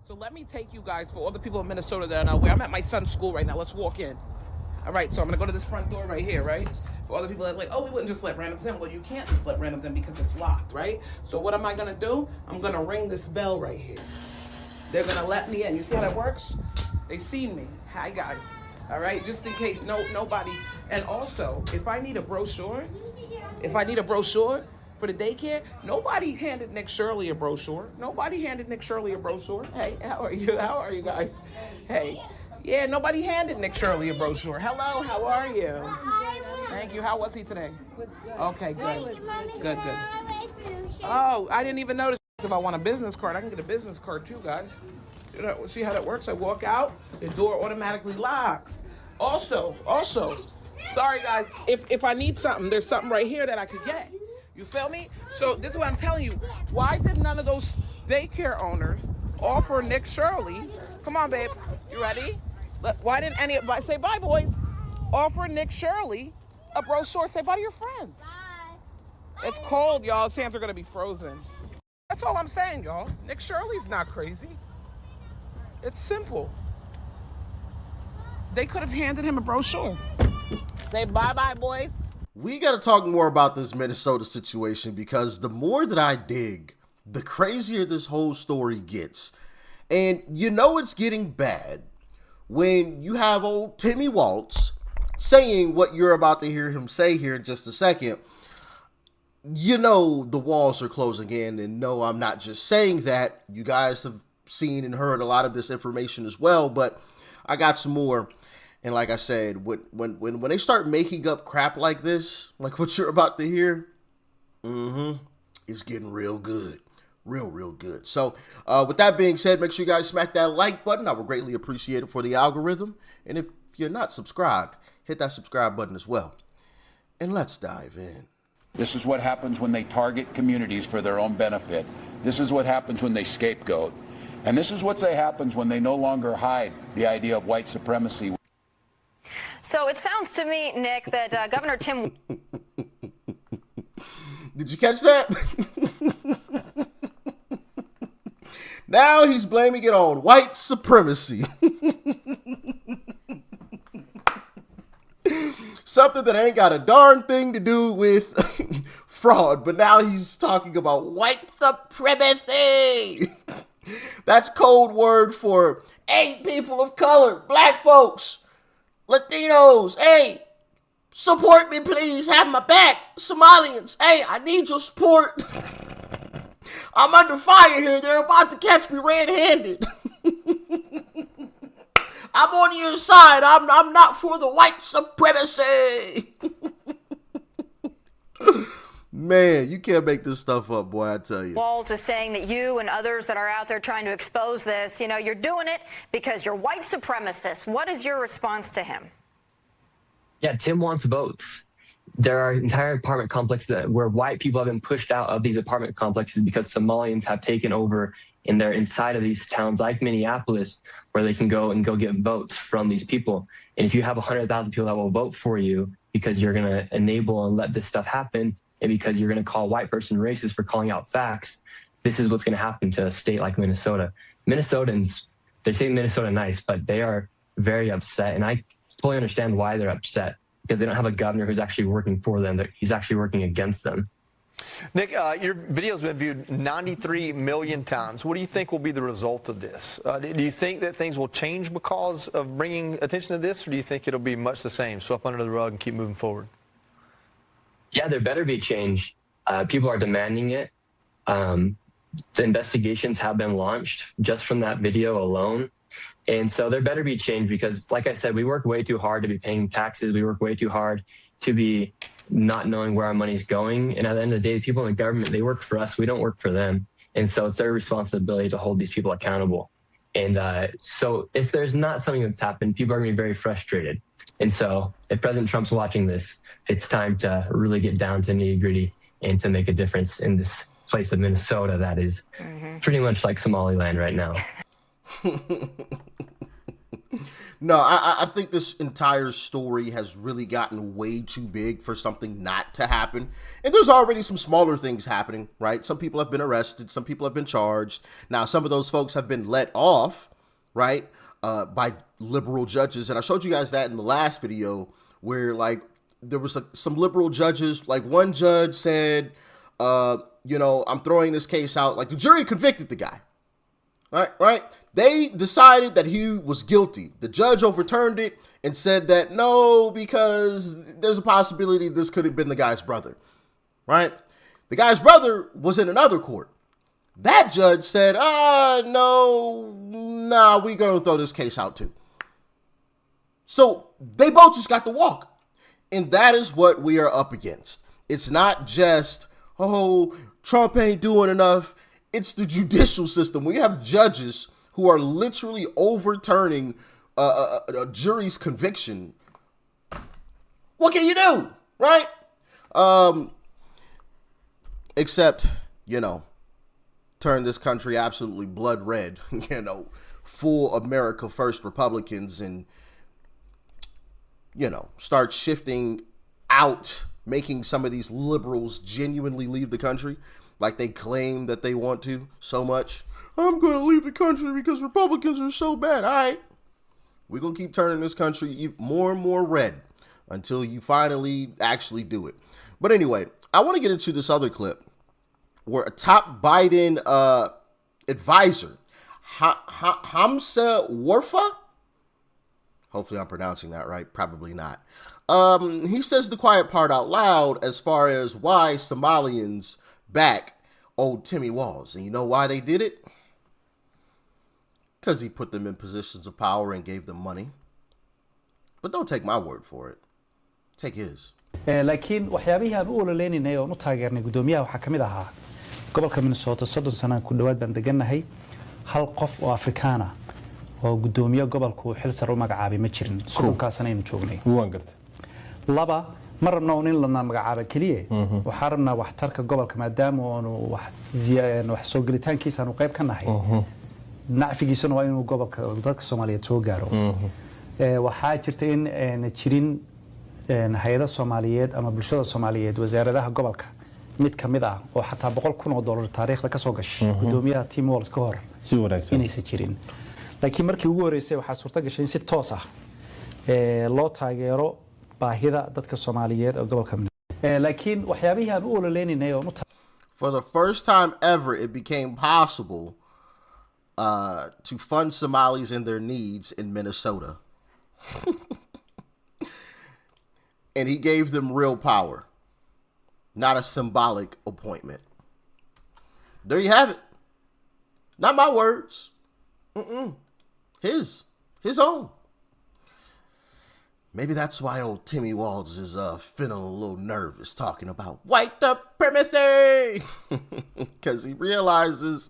So let me take you guys, for all the people in Minnesota that are not aware, I'm at my son's school right now. Let's walk in. All right, so I'm gonna go to this front door right here, right? For all the people that are like, oh, we wouldn't just let randoms in. Well, you can't just let randoms in because it's locked, right? So what am I gonna do? I'm gonna ring this bell right here. They're gonna let me in. You see how that works? They seen me. Hi, guys. All right, just in case nobody. And also, if I need a brochure for the daycare, nobody handed Nick Shirley a brochure. Nobody handed Nick Shirley a brochure. Hey, how are you? How are you guys? Hey. Yeah, nobody handed Nick Shirley a brochure. Hello, how are you? Thank you. How was he today? Was good. Okay, good. Good. Oh, I didn't even notice. If I want a business card, I can get a business card too, guys. See how that works? I walk out, the door automatically locks. Also, sorry guys, if I need something, there's something right here that I could get. You feel me? So this is what I'm telling you. Why did none of those daycare owners offer Nick Shirley? Come on, babe. You ready? Why didn't anybody say bye, boys? Offer Nick Shirley a brochure. Say bye to your friends. Bye. It's cold, y'all. His hands are gonna be frozen. That's all I'm saying, y'all. Nick Shirley's not crazy. It's simple. They could have handed him a brochure. Say bye-bye, boys. We got to talk more about this Minnesota situation, because the more that I dig, the crazier this whole story gets. And you know it's getting bad when you have old Timmy Walz saying what you're about to hear him say here in just a second. You know the walls are closing in, and no, I'm not just saying that. You guys have seen and heard a lot of this information as well, but I got some more. And like I said, when they start making up crap like this, like what you're about to hear, it's getting real good. Real good. So with that being said, make sure you guys smack that like button. I would greatly appreciate it for the algorithm. And if you're not subscribed, hit that subscribe button as well. And let's dive in. This is what happens when they target communities for their own benefit. This is what happens when they scapegoat. And this is what happens when they no longer hide the idea of white supremacy. So it sounds to me, Nick, that Governor Tim... Did you catch that? Now he's blaming it on white supremacy. Something that ain't got a darn thing to do with fraud, but now he's talking about white supremacy. That's code word for, hey, people of color, black folks, Latinos, hey, support me, please, have my back. Somalians, hey, I need your support. I'm under fire here. They're about to catch me red-handed. I'm on your side. I'm not for the white supremacy. Man, you can't make this stuff up, boy, I tell you. Walz is saying that you and others that are out there trying to expose this, you know, you're doing it because you're white supremacists. What is your response to him? Yeah, Tim wants votes. There are entire apartment complexes where white people have been pushed out of these apartment complexes because Somalians have taken over, and they're inside of these towns like Minneapolis, where they can go get votes from these people. And if you have 100,000 people that will vote for you because you're going to enable and let this stuff happen, and because you're going to call a white person racist for calling out facts, this is what's going to happen to a state like Minnesota. Minnesotans, they say Minnesota nice, but they are very upset. And I fully understand why they're upset, because they don't have a governor who's actually working for them. He's actually working against them. Nick, your video's been viewed 93 million times. What do you think will be the result of this? Do you think that things will change because of bringing attention to this, or do you think it'll be much the same, swept under the rug and keep moving forward? Yeah, there better be change. People are demanding it. The investigations have been launched just from that video alone. And so there better be change, because, like I said, we work way too hard to be paying taxes. We work way too hard to be not knowing where our money's going. And at the end of the day, the people in the government, they work for us. We don't work for them. And so it's their responsibility to hold these people accountable. And so if there's not something that's happened, people are going to be very frustrated. And so if President Trump's watching this, it's time to really get down to nitty-gritty and to make a difference in this place of Minnesota that is pretty much like Somaliland right now. No, I think this entire story has really gotten way too big for something not to happen. And there's already some smaller things happening, right? Some people have been arrested. Some people have been charged. Now, some of those folks have been let off, right, by liberal judges. And I showed you guys that in the last video where, like, there was some liberal judges. Like, one judge said, you know, I'm throwing this case out. Like, the jury convicted the guy. Right? They decided that he was guilty. The judge overturned it and said that no, because there's a possibility this could have been the guy's brother. Right? The guy's brother was in another court. That judge said, no, we're going to throw this case out too. So they both just got to walk. And that is what we are up against. It's not just, oh, Trump ain't doing enough. It's the judicial system. We have judges who are literally overturning a jury's conviction. What can you do, right? Except, you know, turn this country absolutely blood red, you know, full America First Republicans and, you know, start shifting out, making some of these liberals genuinely leave the country. Like they claim that they want to so much. I'm going to leave the country because Republicans are so bad. All right. We're going to keep turning this country more and more red until you finally actually do it. But anyway, I want to get into this other clip where a top Biden advisor, Hamza Warfa, hopefully I'm pronouncing that right. Probably not. He says the quiet part out loud as far as why Somalians back old Timmy Walz. And you know why they did it? Because he put them in positions of power and gave them money. But don't take my word for it. Take his. laakiin waxyaabihii aan u ololeynay oo u taageernay gudoomiyaha waxa kamid ahaa gobolka Minnesota 30 sano ku dhawaad baan deganahay hal qof oo Afrikaan ah oo gudoomiyaha gobolku xil sare u magacaabay ma jirin suuqaasna aynu joognay waan gartay laba marna oo in la magacaabo kaliye waxa rabnaa waxtarka gobolka maadaama oo wax soo gelitaankiisa aanu qayb ka nahay nacfigiisuna waa inuu gobolka dadka Soomaaliyeed soo gaaro waxaa jirta in jirin hay'adaha Soomaaliyeed ama bulshada Soomaaliyeed wasaaradaha gobolka mid kamid ah oo xataa $100,000 taariikhda ka soo gashay gudoomiyaha Tim Walz ka hor si wanaagsan inaysan jirin laakiin markii ugu horeysay waxa suurta gashay in si toos ah loo taageero baahida dadka Soomaaliyeed oo gobolka laakiin waxyaabihii aan u ololeynay oo for the first time ever it became possible to fund Somalis and their needs in Minnesota. And he gave them real power, not a symbolic appointment. There you have it. Not my words. His own. Maybe that's why old Timmy Walz is feeling a little nervous talking about white supremacy. Because he realizes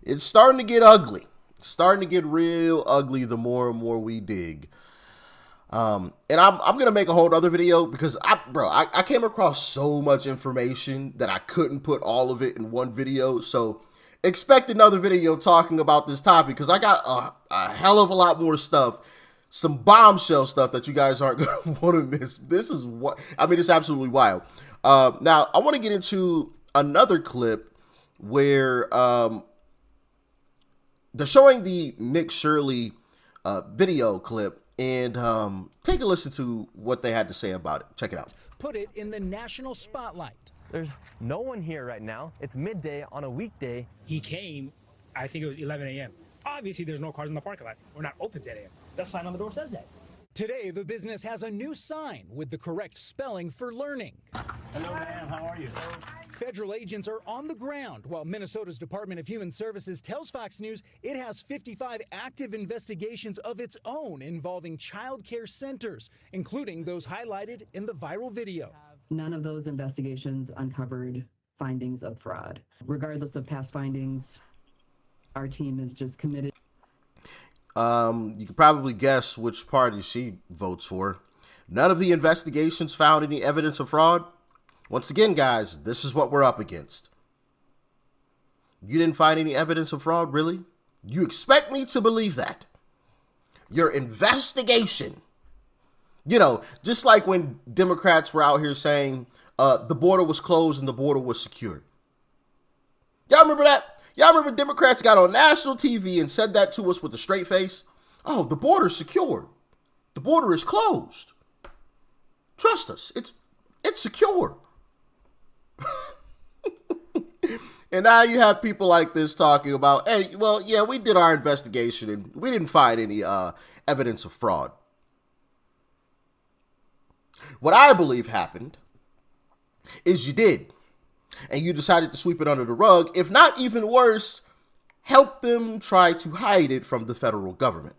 it's starting to get ugly. It's starting to get real ugly the more and more we dig. And I'm going to make a whole other video because I came across so much information that I couldn't put all of it in one video. So expect another video talking about this topic because I got a hell of a lot more stuff, some bombshell stuff that you guys aren't going to want to miss. This is what, I mean, it's absolutely wild. Now I want to get into another clip where, they're showing the Nick Shirley, video clip. And take a listen to what they had to say about it. Check it out. Put it in the national spotlight. There's no one here right now. It's midday on a weekday. He came, I think it was 11 a.m. Obviously, there's no cars in the parking lot. We're not open 10 a.m. The sign on the door says that. Today, the business has a new sign with the correct spelling for learning. Hello, ma'am. How are you? Federal agents are on the ground while Minnesota's Department of Human Services tells Fox News it has 55 active investigations of its own involving child care centers, including those highlighted in the viral video. None of those investigations uncovered findings of fraud. Regardless of past findings, our team is just committed. You can probably guess which party she votes for. None of the investigations found any evidence of fraud. Once again, guys, this is what we're up against. You didn't find any evidence of fraud, really? You expect me to believe that? your investigation. You know, just like when Democrats were out here saying the border was closed and the border was secured. Y'all remember that? Y'all remember Democrats got on national TV and said that to us with a straight face? Oh, the border's secured. The border is closed. Trust us, it's secure. And now you have people like this talking about, hey, well, yeah, we did our investigation and we didn't find any evidence of fraud. What I believe happened is you did. And you decided to sweep it under the rug. If not even worse, help them try to hide it from the federal government.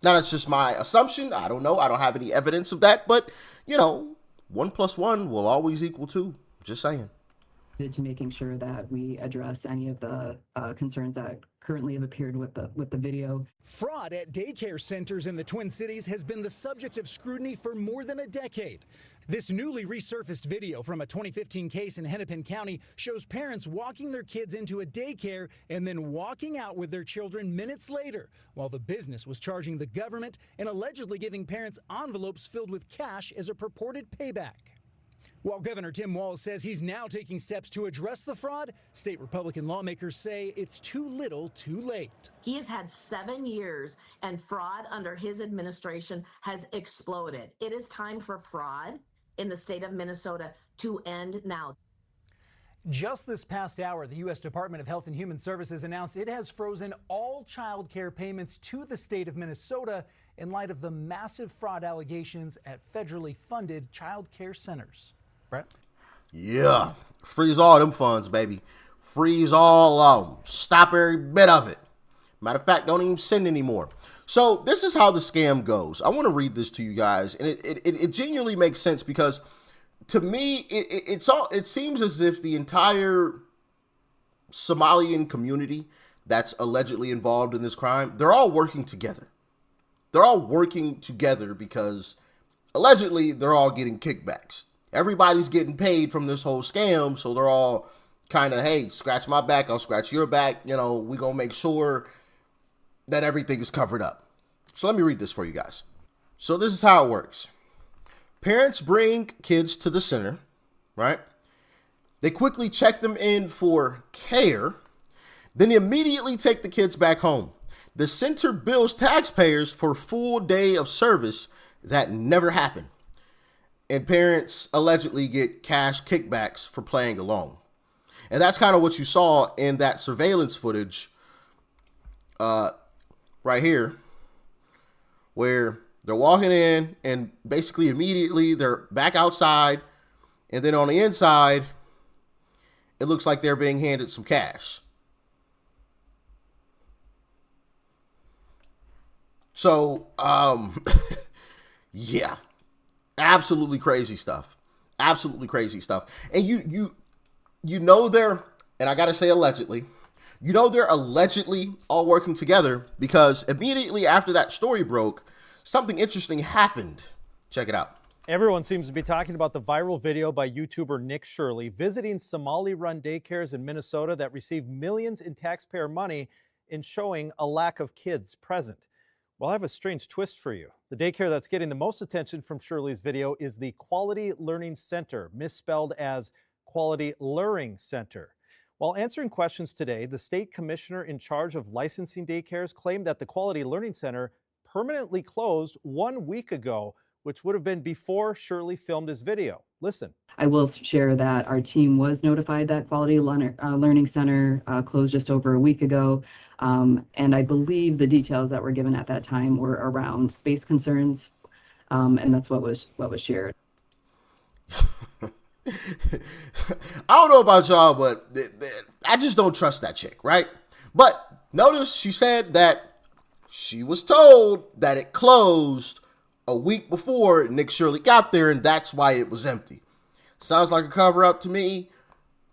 Now, that's just my assumption. I don't know. I don't have any evidence of that. But, you know, 1 + 1 will always equal 2. Just saying. To making sure that we address any of the concerns that currently have appeared with the video. Fraud at daycare centers in the Twin Cities has been the subject of scrutiny for more than a decade. This newly resurfaced video from a 2015 case in Hennepin County shows parents walking their kids into a daycare and then walking out with their children minutes later, while the business was charging the government and allegedly giving parents envelopes filled with cash as a purported payback. While Governor Tim Walz says he's now taking steps to address the fraud, state Republican lawmakers say it's too little too late. He has had 7 years, and fraud under his administration has exploded. It is time for fraud in the state of Minnesota to end now. Just this past hour, the U.S. Department of Health and Human Services announced it has frozen all child care payments to the state of Minnesota in light of the massive fraud allegations at federally funded child care centers. Brett? Yeah. Freeze all them funds, baby. Freeze all of them. Stop every bit of it. Matter of fact, don't even send anymore. So this is how the scam goes. I want to read this to you guys, and it genuinely makes sense because to me, it seems as if the entire Somalian community that's allegedly involved in this crime, they're all working together. They're all working together because allegedly they're all getting kickbacks. Everybody's getting paid from this whole scam, so they're all kind of, hey, scratch my back, I'll scratch your back. You know, we gonna make sure that everything is covered up. So let me read this for you guys. So this is how it works. Parents bring kids to the center, right? They quickly check them in for care, then immediately take the kids back home. The center bills taxpayers for a full day of service that never happened. And parents allegedly get cash kickbacks for playing along. And that's kind of what you saw in that surveillance footage right here, where they're walking in and basically immediately they're back outside. And then on the inside, it looks like they're being handed some cash. So, yeah, absolutely crazy stuff. Absolutely crazy stuff. And you know they're, and I got to say allegedly, you know they're allegedly all working together because immediately after that story broke, something interesting happened. Check it out. Everyone seems to be talking about the viral video by YouTuber Nick Shirley visiting Somali-run daycares in Minnesota that receive millions in taxpayer money and showing a lack of kids present. Well, I have a strange twist for you. The daycare that's getting the most attention from Shirley's video is the Quality Learning Center, misspelled as Quality Luring Center. While answering questions today, the state commissioner in charge of licensing daycares claimed that the Quality Learning Center permanently closed 1 week ago, which would have been before Shirley filmed his video. Listen. I will share that our team was notified that Quality Learning Center closed just over a week ago. And I believe the details that were given at that time were around space concerns. And that's what was shared. I don't know about y'all, but I just don't trust that chick, right? But notice she said that she was told that it closed a week before Nick Shirley got there, and that's why it was empty. Sounds like a cover-up to me,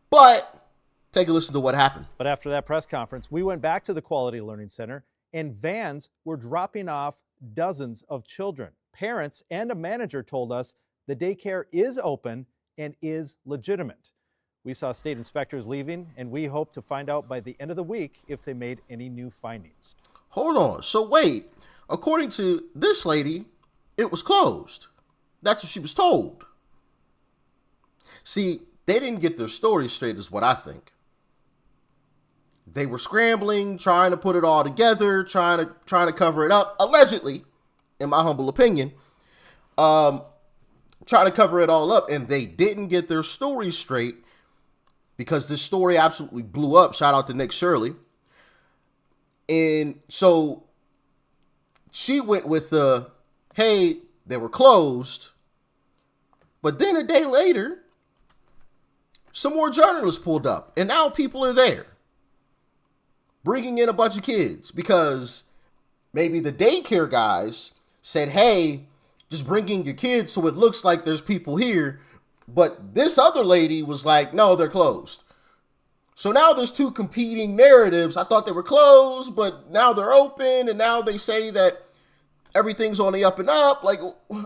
but take a listen to what happened. But after that press conference, we went back to the Quality Learning Center, and vans were dropping off dozens of children. Parents and a manager told us the daycare is open and is legitimate. We saw state inspectors leaving, and we hope to find out by the end of the week if they made any new findings. hold on. So wait, according to this lady, it was closed. That's what she was told. See, they didn't get their story straight is what I think. They were scrambling, trying to put it all together, trying to cover it up, allegedly, in my humble opinion, trying to cover it all up, and they didn't get their story straight because this story absolutely blew up. Shout out to Nick Shirley. And so she went with hey, they were closed, but then a day later, some more journalists pulled up, and now people are there, bringing in a bunch of kids because maybe the daycare guys said, hey, just bring in your kids so it looks like there's people here. But this other lady was like, no, they're closed. So now there's two competing narratives. I thought they were closed, but now they're open, and now they say that everything's on the up and up. Like,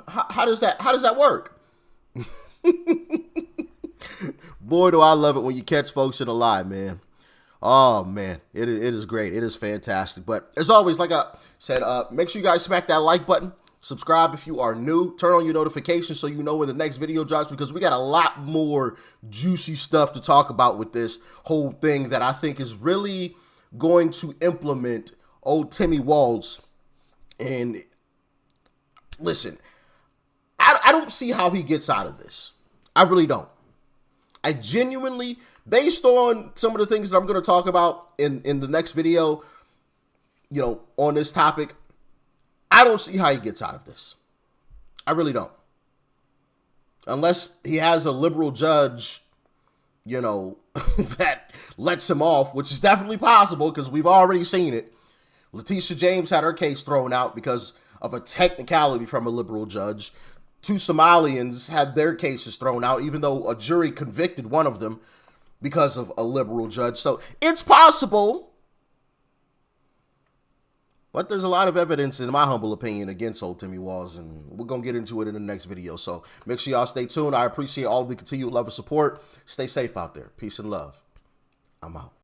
how does that work? Boy, do I love it when you catch folks in a lie, man. Oh, man, it is great. It is fantastic. But as always, like I said, make sure you guys smack that like button. Subscribe if you are new. Turn on your notifications so you know when the next video drops, because we got a lot more juicy stuff to talk about with this whole thing that I think is really going to implement old Timmy Walz. And listen, I don't see how he gets out of this. I really don't. I genuinely, based on some of the things that I'm going to talk about in the next video, you know, on this topic, I don't see how he gets out of this. I really don't. Unless he has a liberal judge, you know, that lets him off, which is definitely possible because we've already seen it. Letitia James had her case thrown out because of a technicality from a liberal judge. 2 Somalians had their cases thrown out, even though a jury convicted one of them because of a liberal judge. So it's possible. But there's a lot of evidence, in my humble opinion, against old Timmy Walz, and we're going to get into it in the next video. So make sure y'all stay tuned. I appreciate all the continued love and support. Stay safe out there. Peace and love. I'm out.